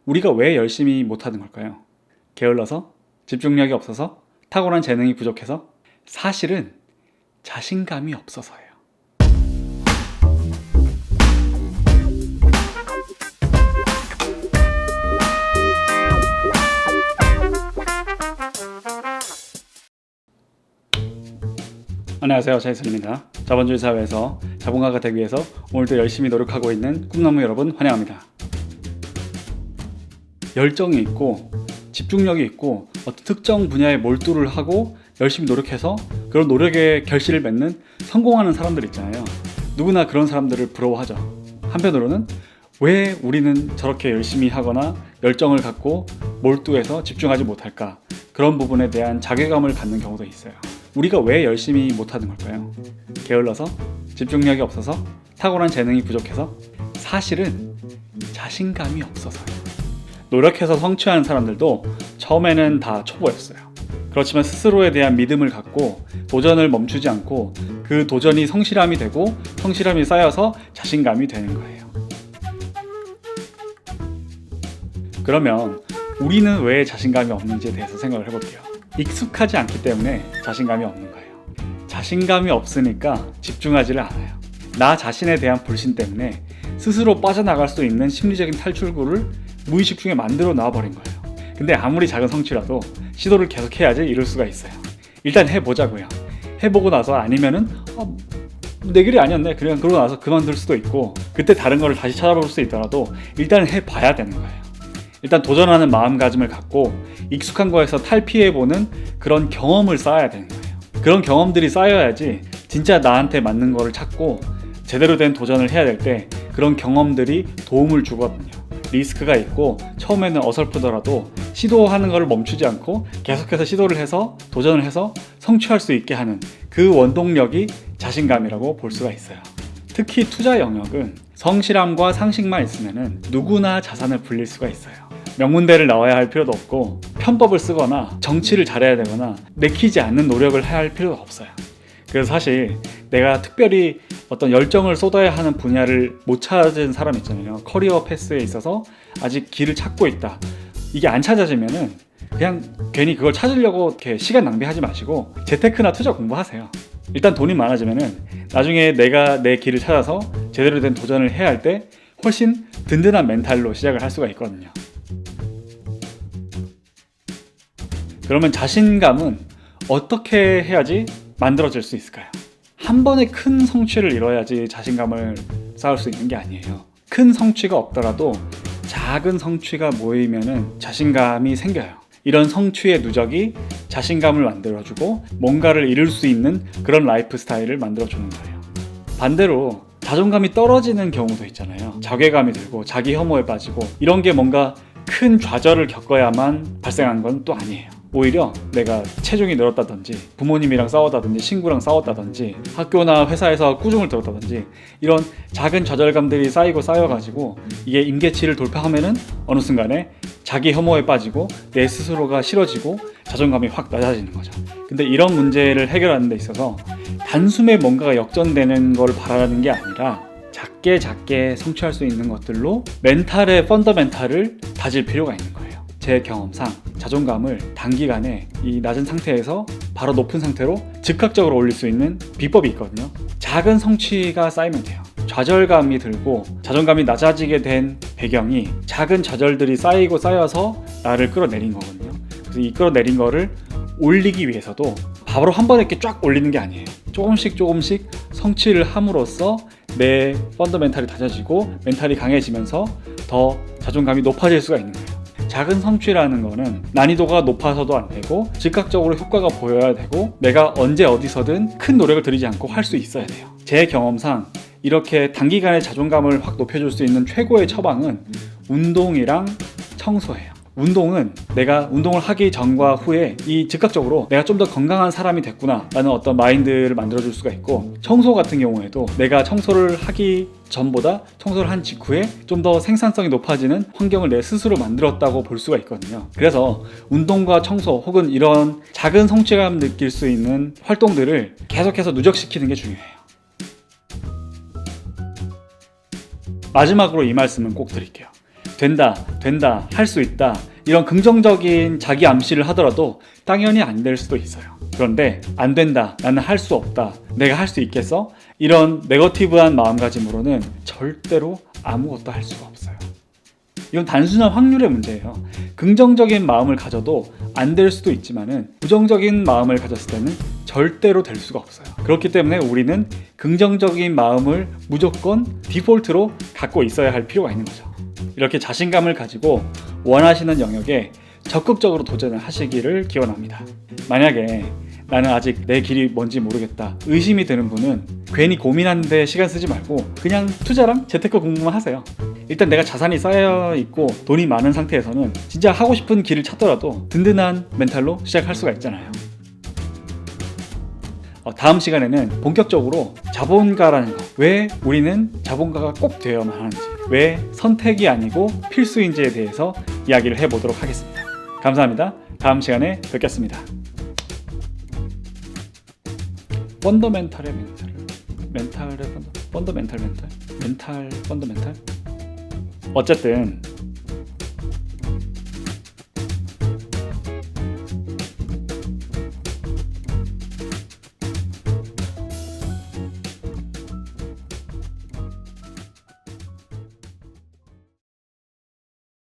우리가 왜 열심히 못하는 걸까요? 게을러서? 집중력이 없어서? 탁월한 재능이 부족해서? 사실은 자신감이 없어서예요. 안녕하세요, 차이선입니다. 자본주의 사회에서 자본가가 되기 위해서 오늘도 열심히 노력하고 있는 꿈나무 여러분 환영합니다. 열정이 있고 집중력이 있고 어떤 특정 분야에 몰두를 하고 열심히 노력해서 그런 노력에 결실을 맺는 성공하는 사람들 있잖아요. 누구나 그런 사람들을 부러워하죠. 한편으로는 왜 우리는 저렇게 열심히 하거나 열정을 갖고 몰두해서 집중하지 못할까? 그런 부분에 대한 자괴감을 갖는 경우도 있어요. 우리가 왜 열심히 못하는 걸까요? 게을러서? 집중력이 없어서? 탁월한 재능이 부족해서? 사실은 자신감이 없어서요. 노력해서 성취하는 사람들도 처음에는 다 초보였어요. 그렇지만 스스로에 대한 믿음을 갖고 도전을 멈추지 않고 그 도전이 성실함이 되고 성실함이 쌓여서 자신감이 되는 거예요. 그러면 우리는 왜 자신감이 없는지에 대해서 생각을 해볼게요. 익숙하지 않기 때문에 자신감이 없는 거예요. 자신감이 없으니까 집중하지를 않아요. 나 자신에 대한 불신 때문에 스스로 빠져나갈 수 있는 심리적인 탈출구를 무의식 중에 만들어 놔버린 거예요. 근데 아무리 작은 성취라도 시도를 계속 해야지 이룰 수가 있어요. 일단 해보자고요. 해보고 나서 아니면은 내 길이 아니었네, 그냥 그러고 나서 그만둘 수도 있고, 그때 다른 거를 다시 찾아볼 수 있더라도 일단 해봐야 되는 거예요. 일단 도전하는 마음가짐을 갖고 익숙한 거에서 탈피해보는 그런 경험을 쌓아야 되는 거예요. 그런 경험들이 쌓여야지 진짜 나한테 맞는 거를 찾고 제대로 된 도전을 해야 될 때 그런 경험들이 도움을 주거든요. 리스크가 있고 처음에는 어설프더라도 시도하는 걸 멈추지 않고 계속해서 시도를 해서 도전을 해서 성취할 수 있게 하는 그 원동력이 자신감이라고 볼 수가 있어요. 특히 투자 영역은 성실함과 상식만 있으면 누구나 자산을 불릴 수가 있어요. 명문대를 나와야 할 필요도 없고 편법을 쓰거나 정치를 잘해야 되거나 내키지 않는 노력을 해야 할 필요도 없어요. 그래서 사실 내가 특별히 어떤 열정을 쏟아야 하는 분야를 못 찾은 사람 있잖아요. 커리어 패스에 있어서 아직 길을 찾고 있다. 이게 안 찾아지면은 그냥 괜히 그걸 찾으려고 이렇게 시간 낭비하지 마시고 재테크나 투자 공부하세요. 일단 돈이 많아지면은 나중에 내가 내 길을 찾아서 제대로 된 도전을 해야 할 때 훨씬 든든한 멘탈로 시작을 할 수가 있거든요. 그러면 자신감은 어떻게 해야지 만들어질 수 있을까요? 한 번에 큰 성취를 이뤄야지 자신감을 쌓을 수 있는 게 아니에요. 큰 성취가 없더라도 작은 성취가 모이면은 자신감이 생겨요. 이런 성취의 누적이 자신감을 만들어주고 뭔가를 이룰 수 있는 그런 라이프 스타일을 만들어주는 거예요. 반대로 자존감이 떨어지는 경우도 있잖아요. 자괴감이 들고 자기 혐오에 빠지고 이런 게 뭔가 큰 좌절을 겪어야만 발생한 건 또 아니에요. 오히려 내가 체중이 늘었다든지 부모님이랑 싸웠다든지 친구랑 싸웠다든지 학교나 회사에서 꾸중을 들었다든지 이런 작은 좌절감들이 쌓여가지고 이게 임계치를 돌파하면은 어느 순간에 자기 혐오에 빠지고 내 스스로가 싫어지고 자존감이 확 낮아지는 거죠. 근데 이런 문제를 해결하는 데 있어서 단숨에 뭔가가 역전되는 걸 바라는 게 아니라 작게 성취할 수 있는 것들로 멘탈의 펀더멘탈을 다질 필요가 있는 거예요. 제 경험상 자존감을 단기간에 이 낮은 상태에서 바로 높은 상태로 즉각적으로 올릴 수 있는 비법이 있거든요. 작은 성취가 쌓이면 돼요. 좌절감이 들고 자존감이 낮아지게 된 배경이 작은 좌절들이 쌓여서 나를 끌어내린 거거든요. 그래서 이 끌어내린 거를 올리기 위해서도 바로 한 번에 이렇게 쫙 올리는 게 아니에요. 조금씩 성취를 함으로써 내 펀더멘탈이 다져지고 멘탈이 강해지면서 더 자존감이 높아질 수가 있는 거예요. 작은 성취라는 거는 난이도가 높아서도 안 되고 즉각적으로 효과가 보여야 되고 내가 언제 어디서든 큰 노력을 들이지 않고 할 수 있어야 돼요. 제 경험상 이렇게 단기간에 자존감을 확 높여줄 수 있는 최고의 처방은 운동이랑 청소예요. 운동은 내가 운동을 하기 전과 후에 이 즉각적으로 내가 좀 더 건강한 사람이 됐구나 라는 어떤 마인드를 만들어줄 수가 있고, 청소 같은 경우에도 내가 청소를 하기 전보다 청소를 한 직후에 좀 더 생산성이 높아지는 환경을 내 스스로 만들었다고 볼 수가 있거든요. 그래서 운동과 청소 혹은 이런 작은 성취감 느낄 수 있는 활동들을 계속해서 누적시키는 게 중요해요. 마지막으로 이 말씀은 꼭 드릴게요. 된다, 할 수 있다 이런 긍정적인 자기 암시를 하더라도 당연히 안 될 수도 있어요. 그런데 안 된다, 나는 할 수 없다, 내가 할 수 있겠어? 이런 네거티브한 마음가짐으로는 절대로 아무것도 할 수가 없어요. 이건 단순한 확률의 문제예요. 긍정적인 마음을 가져도 안 될 수도 있지만은 부정적인 마음을 가졌을 때는 절대로 될 수가 없어요. 그렇기 때문에 우리는 긍정적인 마음을 무조건 디폴트로 갖고 있어야 할 필요가 있는 거죠. 이렇게 자신감을 가지고 원하시는 영역에 적극적으로 도전을 하시기를 기원합니다. 만약에 나는 아직 내 길이 뭔지 모르겠다 의심이 드는 분은 괜히 고민하는데 시간 쓰지 말고 그냥 투자랑 재테크 공부만 하세요. 일단 내가 자산이 쌓여 있고 돈이 많은 상태에서는 진짜 하고 싶은 길을 찾더라도 든든한 멘탈로 시작할 수가 있잖아요. 다음 시간에는 본격적으로 자본가라는 거, 왜 우리는 자본가가 꼭 되어야만 하는지, 왜 선택이 아니고 필수인지에 대해서 이야기를 해보도록 하겠습니다. 감사합니다. 다음 시간에 뵙겠습니다. 펀더멘탈의 멘탈 펀더멘탈 어쨌든